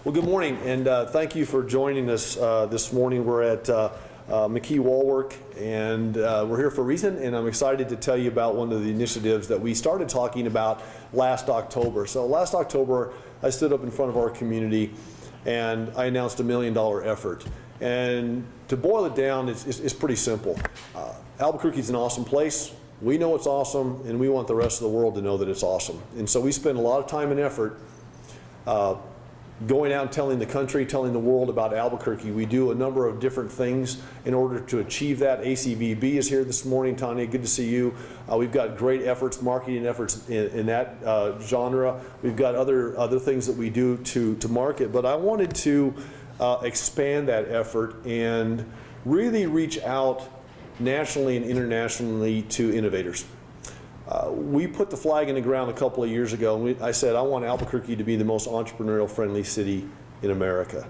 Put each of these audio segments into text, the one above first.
Well, good morning, and thank you for joining us this morning. We're at McKee Wallwork, and we're here for a reason, and I'm excited to tell you about one of the initiatives that we started talking about last October. So last October, I stood up in front of our community, and I announced $1 million effort. And to boil it down, it's pretty simple. Albuquerque is an awesome place. We know it's awesome, and we want the rest of the world to know that it's awesome. And so we spend a lot of time and effort going out and telling the country, telling the world about Albuquerque. We do a number of different things in order to achieve that. ACVB is here this morning. Tanya, good to see you. We've got great efforts, marketing efforts in that genre. We've got other things that we do to market, but I wanted to expand that effort and really reach out nationally and internationally to innovators. We put the flag in the ground a couple of years ago, and I said, I want Albuquerque to be the most entrepreneurial friendly city in America.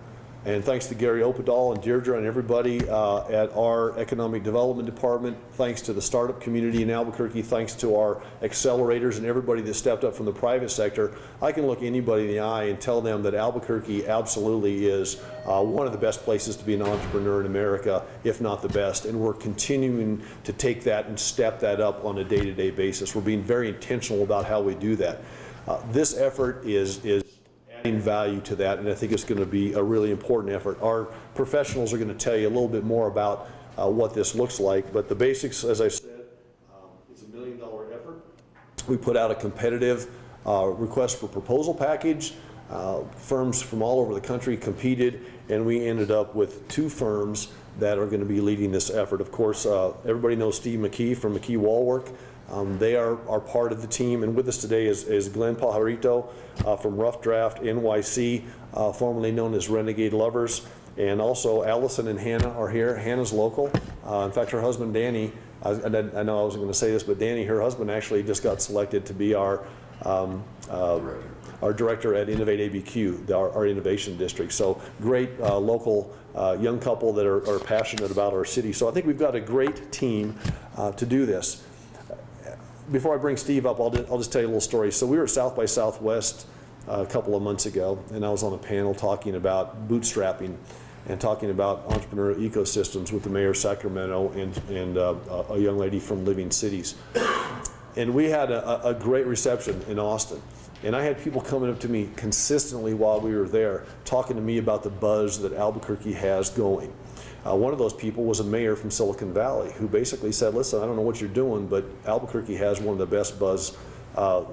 And thanks to Gary Opedal and Deirdre and everybody at our economic development department, thanks to the startup community in Albuquerque, thanks to our accelerators and everybody that stepped up from the private sector, I can look anybody in the eye and tell them that Albuquerque absolutely is one of the best places to be an entrepreneur in America, if not the best. And we're continuing to take that and step that up on a day-to-day basis. We're being very intentional about how we do that. This effort is value to that, and I think it's going to be a really important effort. Our professionals are going to tell you a little bit more about what this looks like, but the basics, as I said, it's a $1 million effort. We put out a competitive request for proposal package. Firms from all over the country competed, and we ended up with 2 firms that are going to be leading this effort. Of course, everybody knows Steve McKee from McKee Wallwork. They are part of the team, and with us today is Glenn Pajarito from Rough Draft NYC, formerly known as Renegade Lovers, and also Allison and Hannah are here. Hannah's local. In fact, her husband Danny, I know I wasn't going to say this, but Danny, her husband, actually just got selected to be our director at Innovate ABQ, our innovation district. So great local young couple that are passionate about our city. So I think we've got a great team to do this. Before I bring Steve up, I'll just tell you a little story. So we were at South by Southwest a couple of months ago, and I was on a panel talking about bootstrapping and talking about entrepreneurial ecosystems with the mayor of Sacramento and a young lady from Living Cities. And we had a great reception in Austin. And I had people coming up to me consistently while we were there, talking to me about the buzz that Albuquerque has going. One of those people was a mayor from Silicon Valley who basically said, listen, I don't know what you're doing, but Albuquerque has one of the best buzz, how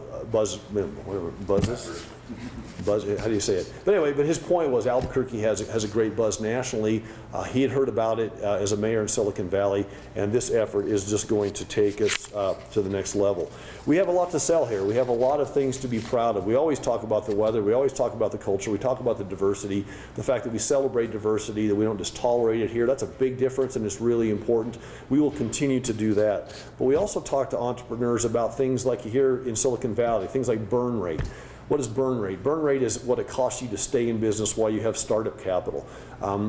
do you say it? But anyway, but his point was Albuquerque has a great buzz nationally. He had heard about it as a mayor in Silicon Valley, and this effort is just going to take us to the next level. We have a lot to sell here. We have a lot of things to be proud of. We always talk about the weather. We always talk about the culture. We talk about the diversity, the fact that we celebrate diversity, that we don't just tolerate it here. That's a big difference, and it's really important. We will continue to do that. But we also talk to entrepreneurs about things like here in Silicon Valley, things like burn rate. What is burn rate? Burn rate is what it costs you to stay in business while you have startup capital.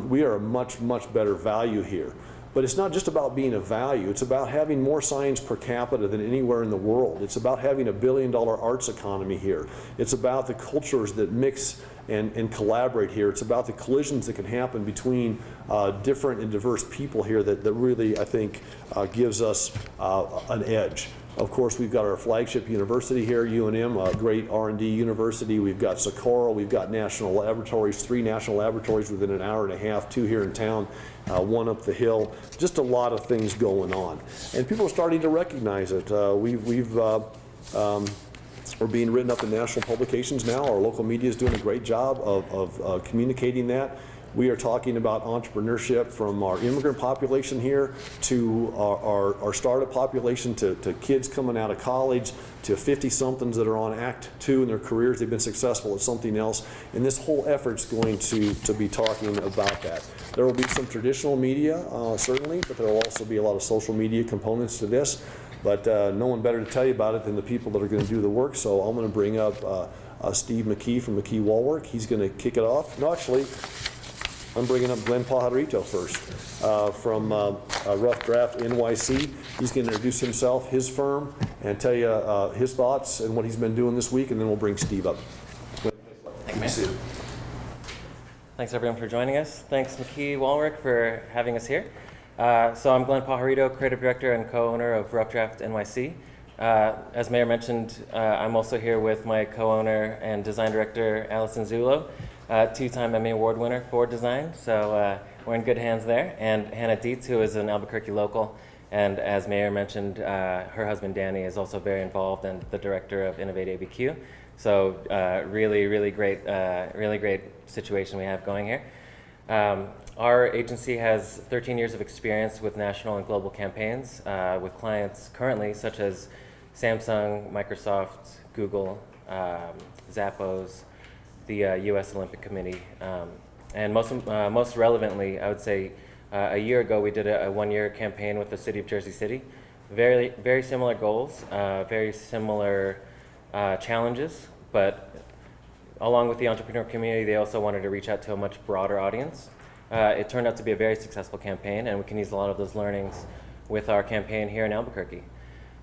We are a much, much better value here. But it's not just about being a value. It's about having more science per capita than anywhere in the world. It's about having a $1 billion arts economy here. It's about the cultures that mix and collaborate here. It's about the collisions that can happen between different and diverse people here that really, I think, gives us an edge. Of course, we've got our flagship university here, UNM, a great R&D university. We've got Socorro. We've got national laboratories, 3 national laboratories within an hour and a half, 2 here in town, 1 up the hill. Just a lot of things going on. And people are starting to recognize it. We're being written up in national publications now. Our local media is doing a great job of communicating that. We are talking about entrepreneurship from our immigrant population here to our startup population, to kids coming out of college, to 50-somethings that are on Act 2 in their careers. They've been successful at something else. And this whole effort's going to be talking about that. There will be some traditional media, certainly, but there will also be a lot of social media components to this. But no one better to tell you about it than the people that are going to do the work. So I'm going to bring up Steve McKee from McKee Wallwork. He's going to kick it off. No, actually, I'm bringing up Glenn Pajarito first from Rough Draft NYC. He's going to introduce himself, his firm, and tell you his thoughts and what he's been doing this week, and then we'll bring Steve up. Thank you, man. Thanks everyone for joining us. Thanks McKee Wallwork for having us here. So I'm Glenn Pajarito, Creative Director and co-owner of Rough Draft NYC. As Mayor mentioned, I'm also here with my co-owner and design director, Allison Zulo, two-time Emmy Award winner for design. So we're in good hands there. And Hannah Dietz, who is an Albuquerque local. And as Mayor mentioned, her husband Danny is also very involved and the director of Innovate ABQ. So really great situation we have going here. Our agency has 13 years of experience with national and global campaigns with clients currently such as Samsung, Microsoft, Google, Zappos, the U.S. Olympic Committee, and most relevantly, I would say a year ago we did a one-year campaign with the city of Jersey City. Very similar goals, very similar challenges, but along with the entrepreneur community, they also wanted to reach out to a much broader audience. It turned out to be a very successful campaign, and we can use a lot of those learnings with our campaign here in Albuquerque.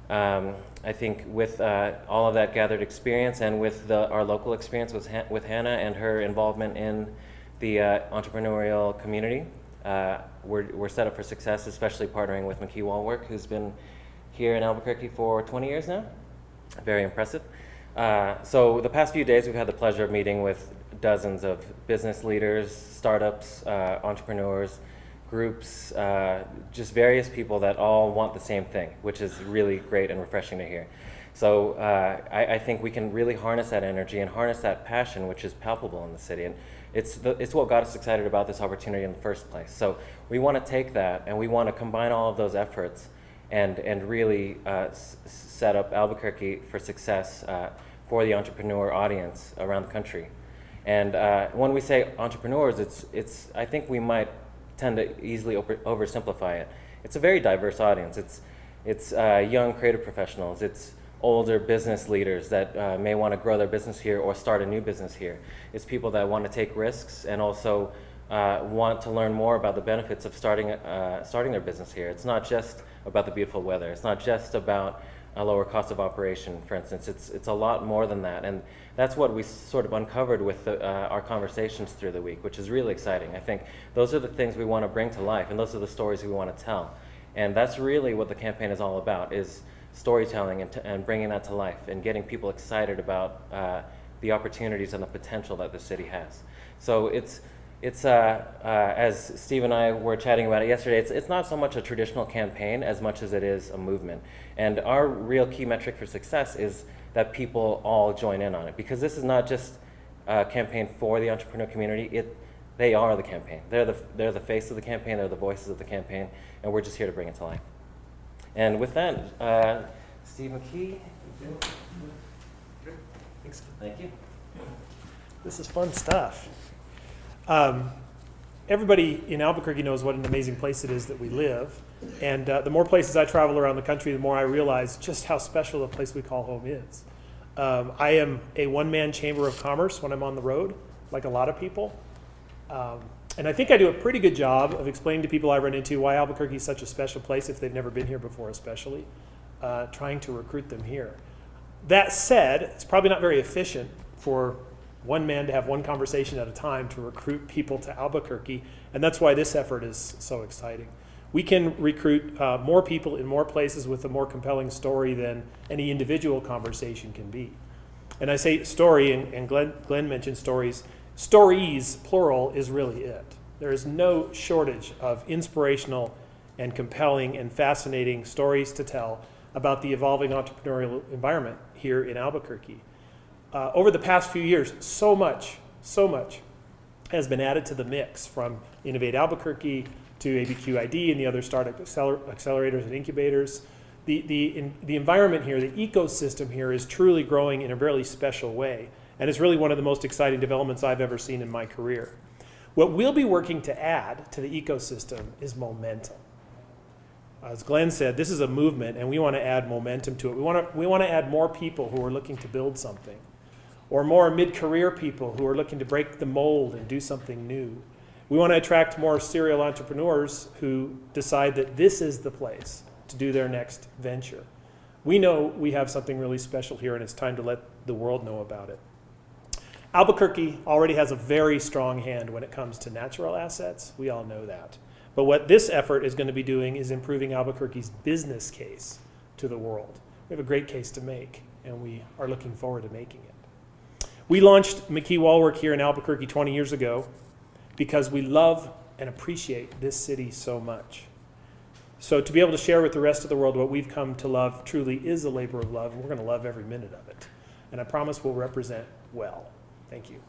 I think with all of that gathered experience and with our local experience with Hannah and her involvement in the entrepreneurial community, we're set up for success, especially partnering with McKee Wallwork, who's been here in Albuquerque for 20 years now. Very impressive. So the past few days we've had the pleasure of meeting with dozens of business leaders, startups, entrepreneurs, groups, just various people that all want the same thing, which is really great and refreshing to hear. So I think we can really harness that energy and harness that passion, which is palpable in the city. And it's what got us excited about this opportunity in the first place. So we want to take that and we want to combine all of those efforts and really set up Albuquerque for success for the entrepreneur audience around the country. And when we say entrepreneurs, I think we might tend to easily oversimplify it. It's a very diverse audience. It's young creative professionals. It's older business leaders that may want to grow their business here or start a new business here. It's people that want to take risks and also want to learn more about the benefits of starting their business here. It's not just about the beautiful weather. It's not just about a lower cost of operation, for instance. It's a lot more than that, and that's what we sort of uncovered with our conversations through the week, which is really exciting. I think those are the things we want to bring to life, and those are the stories we want to tell, and that's really what the campaign is all about, is storytelling and bringing that to life and getting people excited about the opportunities and the potential that the city has. So it's as Steve and I were chatting about it yesterday, it's not so much a traditional campaign as much as it is a movement. And our real key metric for success is that people all join in on it, because this is not just a campaign for the entrepreneur community. They are the campaign. They're the face of the campaign. They're the voices of the campaign, and we're just here to bring it to life. And with that, Steve McKee. Thanks. Thank you. This is fun stuff. Everybody in Albuquerque knows what an amazing place it is that we live. And the more places I travel around the country, the more I realize just how special a place we call home is. I am a one-man chamber of commerce when I'm on the road, like a lot of people. And I think I do a pretty good job of explaining to people I run into why Albuquerque is such a special place if they've never been here before, especially, trying to recruit them here. That said, it's probably not very efficient for one man to have one conversation at a time to recruit people to Albuquerque, and that's why this effort is so exciting. We can recruit more people in more places with a more compelling story than any individual conversation can be. And I say story, and Glenn mentioned stories. Stories, plural, is really it. There is no shortage of inspirational and compelling and fascinating stories to tell about the evolving entrepreneurial environment here in Albuquerque. Over the past few years, so much has been added to the mix, from Innovate Albuquerque to ABQID and the other startup accelerators and incubators. The environment here, the ecosystem here, is truly growing in a really special way, and it's really one of the most exciting developments I've ever seen in my career. What we'll be working to add to the ecosystem is momentum. As Glenn said, this is a movement, and we want to add momentum to it. We want to add more people who are looking to build something, or more mid-career people who are looking to break the mold and do something new. We want to attract more serial entrepreneurs who decide that this is the place to do their next venture. We know we have something really special here, and it's time to let the world know about it. Albuquerque already has a very strong hand when it comes to natural assets. We all know that. But what this effort is going to be doing is improving Albuquerque's business case to the world. We have a great case to make, and we are looking forward to making it. We launched McKee Wallwork here in Albuquerque 20 years ago because we love and appreciate this city so much. So to be able to share with the rest of the world what we've come to love truly is a labor of love, and we're going to love every minute of it. And I promise we'll represent well. Thank you.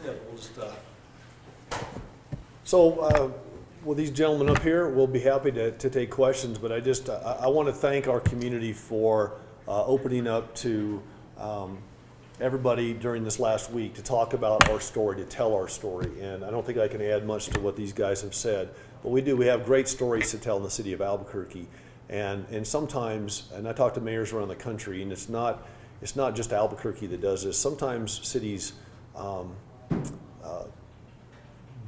Yeah, we'll just, so, well, these gentlemen up here, we'll be happy to take questions, but I want to thank our community for opening up to everybody during this last week to talk about our story, to tell our story. And I don't think I can add much to what these guys have said, but we have great stories to tell in the city of Albuquerque. And sometimes, and I talk to mayors around the country, and it's not just Albuquerque that does this. Sometimes cities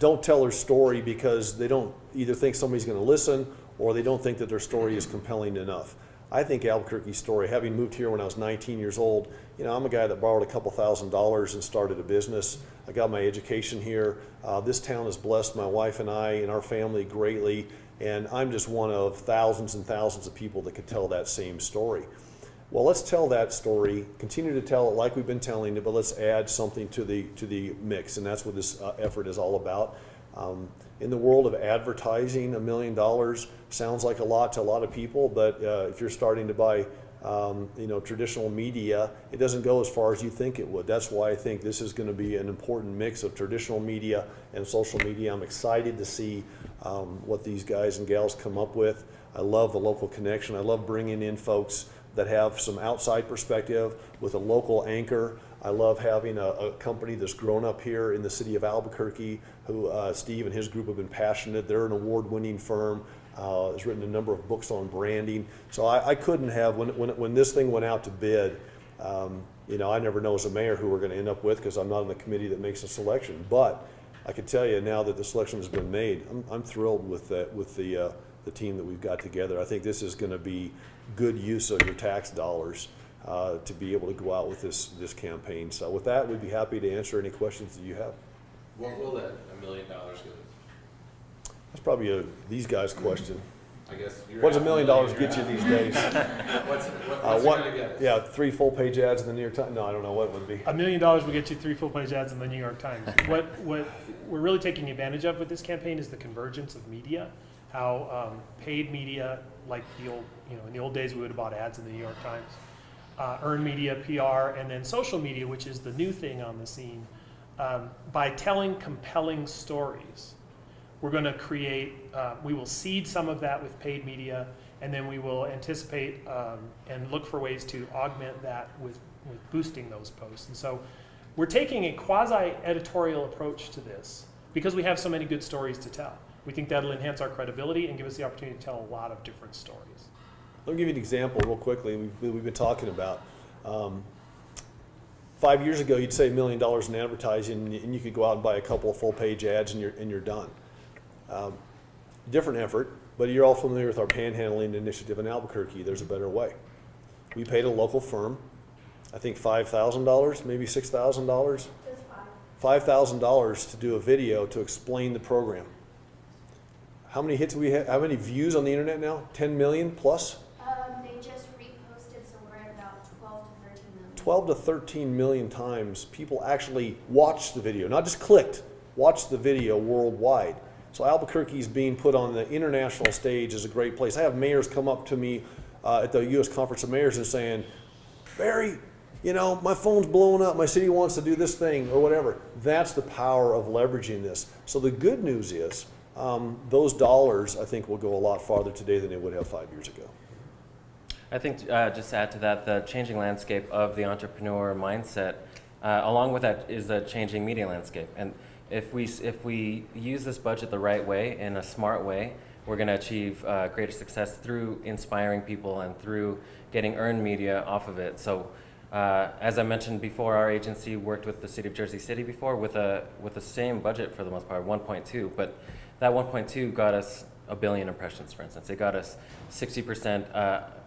don't tell their story because they don't either think somebody's going to listen or they don't think that their story is compelling enough. I think Albuquerque's story, having moved here when I was 19 years old, I'm a guy that borrowed a couple $1,000s and started a business. I got my education here. This town has blessed my wife and I and our family greatly, and I'm just one of thousands and thousands of people that could tell that same story. Well, let's tell that story, continue to tell it like we've been telling it, but let's add something to the mix, and that's what this effort is all about. In the world of advertising, $1 million sounds like a lot to a lot of people, but if you're starting to buy traditional media, it doesn't go as far as you think it would. That's why I think this is going to be an important mix of traditional media and social media. I'm excited to see what these guys and gals come up with. I love the local connection. I love bringing in folks that have some outside perspective with a local anchor. I love having a company that's grown up here in the city of Albuquerque, who Steve and his group have been passionate. They're an award-winning firm. Has written a number of books on branding. So I couldn't have, when this thing went out to bid, I never know as a mayor who we're going to end up with because I'm not on the committee that makes a selection. But I can tell you now that the selection has been made, I'm thrilled with the team that we've got together. I think this is going to be good use of your tax dollars to be able to go out with this campaign. So with that, we'd be happy to answer any questions that you have. What will that $1 million go? That's probably these guys' question. I guess. What does $1 million get you these days? What's it gonna get? Yeah, 3 full-page ads in the New York Times. No, I don't know what it would be. $1 million will get you 3 full-page ads in the New York Times. What we're really taking advantage of with this campaign is the convergence of media. How paid media, like the old, in the old days we would have bought ads in the New York Times, earned media, PR, and then social media, which is the new thing on the scene. By telling compelling stories, we're going to create, we will seed some of that with paid media, and then we will anticipate and look for ways to augment that with boosting those posts. And so we're taking a quasi-editorial approach to this because we have so many good stories to tell. We think that'll enhance our credibility and give us the opportunity to tell a lot of different stories. Let me give you an example real quickly we've been talking about. 5 years ago, you'd say $1 million in advertising, and you could go out and buy a couple of full-page ads, and you're done. Different effort, but you're all familiar with our panhandling initiative in Albuquerque. There's a better way. We paid a local firm, I think $5,000, maybe $6,000. $5,000 to do a video to explain the program. How many hits do we have? How many views on the internet now? 10 million plus? They just reposted, so we're at about 12 to 13 million. 12 to 13 million times people actually watched the video, not just clicked, watched the video worldwide. So Albuquerque is being put on the international stage as a great place. I have mayors come up to me at the U.S. Conference of Mayors and saying, Barry, my phone's blowing up, my city wants to do this thing or whatever. That's the power of leveraging this. So the good news is, those dollars, I think, will go a lot farther today than they would have 5 years ago. I think just to add to that, the changing landscape of the entrepreneur mindset, along with that is the changing media landscape. And if we use this budget the right way, in a smart way, we're going to achieve greater success through inspiring people and through getting earned media off of it. So as I mentioned before, our agency worked with the city of Jersey City before with the same budget for the most part, 1.2, but that 1.2 got us 1 billion impressions, for instance. It got us 60%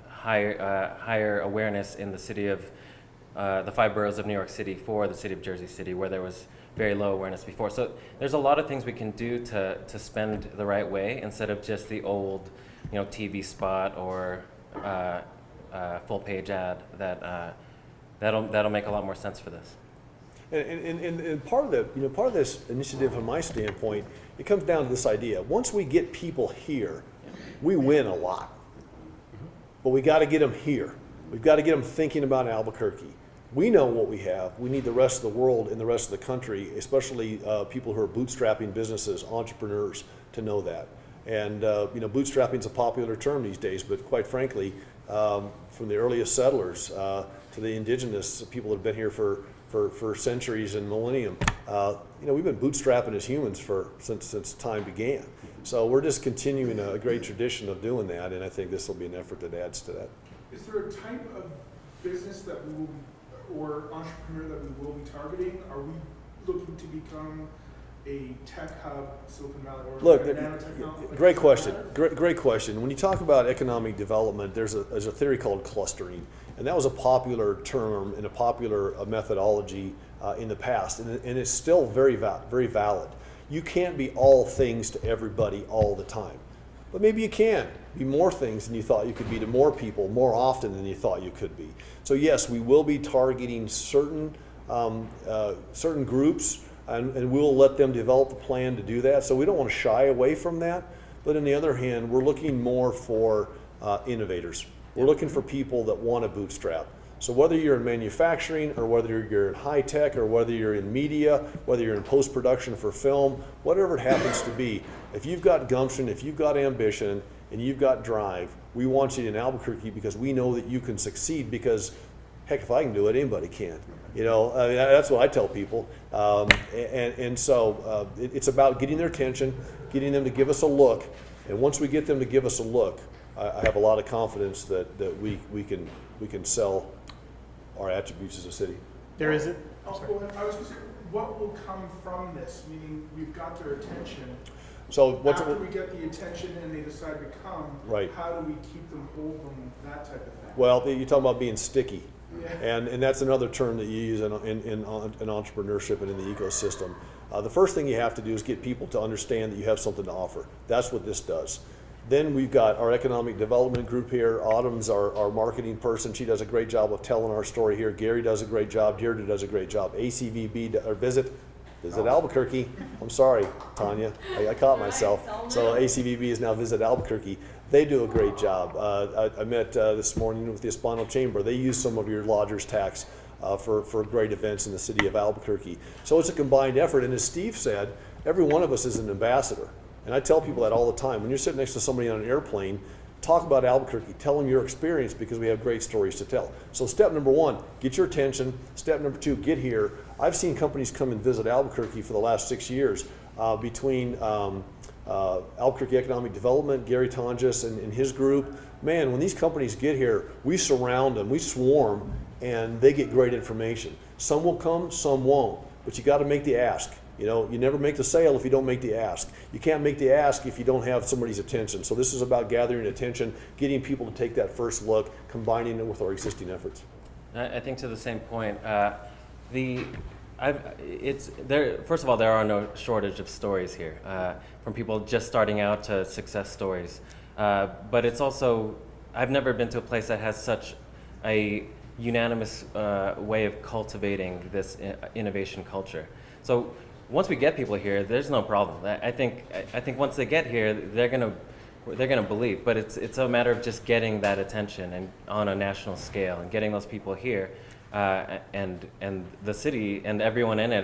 higher awareness in the city of the 5 boroughs of New York City for the city of Jersey City, where there was very low awareness before. So there's a lot of things we can do to spend the right way instead of just the old, TV spot or full page ad that'll make a lot more sense for this. And part of the, part of this initiative from my standpoint, it comes down to this idea. Once we get people here, we win a lot. But we got to get them here. We've got to get them thinking about Albuquerque. We know what we have. We need the rest of the world and the rest of the country, especially people who are bootstrapping businesses, entrepreneurs, to know that. And bootstrapping is a popular term these days, but quite frankly, from the earliest settlers to the indigenous people that have been here for centuries and millennium, we've been bootstrapping as humans since time began. So we're just continuing a great tradition of doing that, and I think this will be an effort that adds to that. Is there a type of business that we will, or entrepreneur that we will be targeting? Are we looking to become a tech hub, Silicon Valley, or Look, nanotechnology? great question. Great question. When you talk about economic development, there's a theory called clustering, and that was a popular term and a popular methodology in the past, and it's still very valid. You can't be all things to everybody all the time, but maybe you can be more things than you thought you could be to more people more often than you thought you could be. So yes, we will be targeting certain groups. And we'll let them develop a plan to do that. So we don't want to shy away from that. But on the other hand, we're looking more for innovators. We're looking for people that want to bootstrap. So whether you're in manufacturing or whether you're in high tech or whether you're in media, whether you're in post-production for film, whatever it happens to be, if you've got gumption, if you've got ambition, and you've got drive, we want you in Albuquerque because we know that you can succeed because, heck, if I can do it, anybody can. That's what I tell people. So it's about getting their attention, getting them to give us a look. And once we get them to give us a look, I have a lot of confidence that we can sell our attributes as a city. There isn't. I was just, what will come from this? Meaning we've got their attention. So After we get the attention and they decide to come, right. How do we keep them, hold them, that type of thing? Well, you're talking about being sticky. Yeah. And that's another term that you use in entrepreneurship and in the ecosystem. The first thing you have to do is get people to understand that you have something to offer. That's what this does. Then we've got our economic development group here. Autumn's our marketing person. She does a great job of telling our story here. Gary does a great job. Deirdre does a great job. ACVB, or Visit Albuquerque. I'm sorry, Tanya. I caught myself. So ACVB is now Visit Albuquerque. They do a great job. I met this morning with the Hispano Chamber. They use some of your lodger's tax for great events in the city of Albuquerque. So it's a combined effort. And as Steve said, every one of us is an ambassador. And I tell people that all the time. When you're sitting next to somebody on an airplane, talk about Albuquerque. Tell them your experience because we have great stories to tell. So step number 1, get your attention. Step number 2, get here. I've seen companies come and visit Albuquerque for the last 6 years between Albuquerque Economic Development, Gary Tonjes and his group. Man, when these companies get here, we surround them, we swarm, and they get great information. Some will come, some won't, but you got to make the ask. You never make the sale if you don't make the ask. You can't make the ask if you don't have somebody's attention. So this is about gathering attention, getting people to take that first look, combining it with our existing efforts. I think to the same point, first of all, there are no shortage of stories here, from people just starting out to success stories. But it's also, I've never been to a place that has such a unanimous way of cultivating this innovation culture. So once we get people here, there's no problem. I think once they get here, they're gonna believe. But it's a matter of just getting that attention and on a national scale and getting those people here. And the city and everyone in it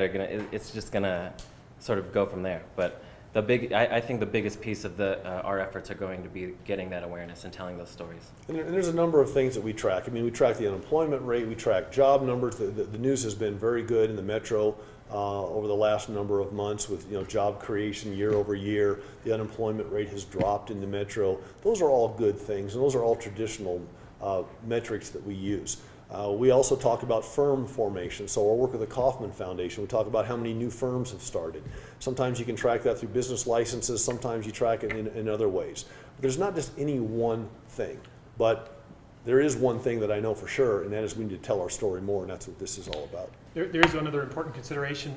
it's just gonna sort of go from there. But I think the biggest piece of our efforts are going to be getting that awareness and telling those stories. And there's a number of things that we track. I mean, we track the unemployment rate, we track job numbers. The news has been very good in the metro over the last number of months with job creation year over year. The unemployment rate has dropped in the metro. Those are all good things, and those are all traditional metrics that we use. We also talk about firm formation. So our work with the Kauffman Foundation, we talk about how many new firms have started. Sometimes you can track that through business licenses, sometimes you track it in other ways. But there's not just any one thing. But there is one thing that I know for sure, and that is we need to tell our story more, and that's what this is all about. There is one other important consideration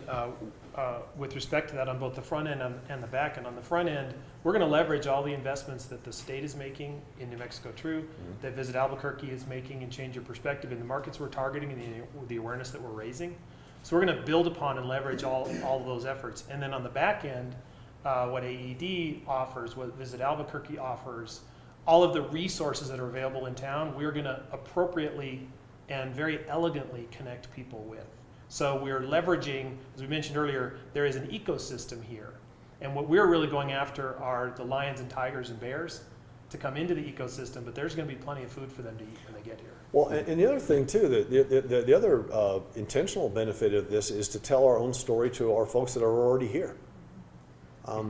with respect to that on both the front end and the back end. On the front end, we're going to leverage all the investments that the state is making in New Mexico True, that Visit Albuquerque is making, and Change Your Perspective in the markets we're targeting and the awareness that we're raising. So we're going to build upon and leverage all of those efforts. And then on the back end, what AED offers, what Visit Albuquerque offers, all of the resources that are available in town, we're going to appropriately and very elegantly connect people with. So we're leveraging, as we mentioned earlier, there is an ecosystem here. And what we're really going after are the lions and tigers and bears to come into the ecosystem, but there's going to be plenty of food for them to eat when they get here. Well, and the other thing too, the other intentional benefit of this is to tell our own story to our folks that are already here.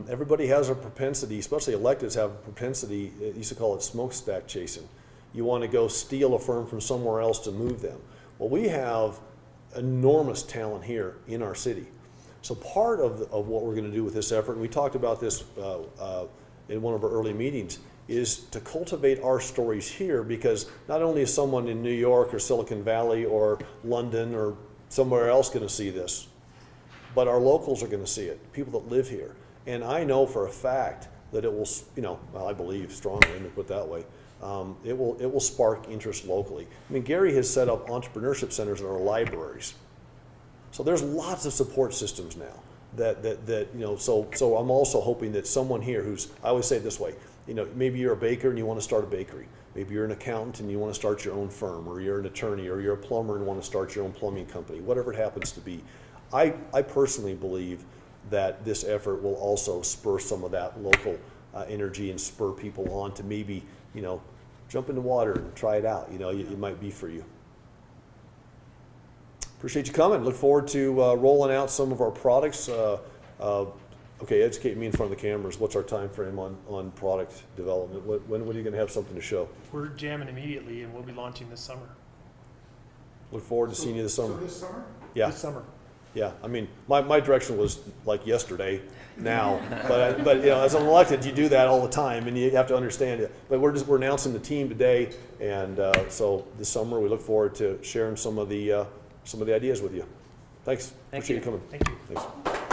Everybody has a propensity, especially electeds have a propensity, they used to call it smokestack chasing. You want to go steal a firm from somewhere else to move them. Well, we have enormous talent here in our city. So part of what we're going to do with this effort, and we talked about this in one of our early meetings, is to cultivate our stories here, because not only is someone in New York or Silicon Valley or London or somewhere else going to see this, but our locals are going to see it, people that live here. And I know for a fact that it will, well, I believe strongly, let me put it that way, it will spark interest locally. I mean, Gary has set up entrepreneurship centers in our libraries. So there's lots of support systems now so I'm also hoping that someone here who's, I always say it this way, maybe you're a baker and you want to start a bakery. Maybe you're an accountant and you want to start your own firm, or you're an attorney, or you're a plumber and want to start your own plumbing company, whatever it happens to be. I personally believe that this effort will also spur some of that local energy and spur people on to maybe, jump in the water and try it out. It might be for you. Appreciate you coming. Look forward to rolling out some of our products. Okay, educate me in front of the cameras. What's our time frame on product development? When are you going to have something to show? We're jamming immediately, and we'll be launching this summer. Look forward to seeing you this summer. So this summer? Yeah. This summer. Yeah, I mean, my direction was like yesterday, now, but as an elected, you do that all the time, and you have to understand it. But we're announcing the team today, and so this summer we look forward to sharing some of the ideas with you. Thanks. Thank Appreciate you. you coming. Thank you. Thanks.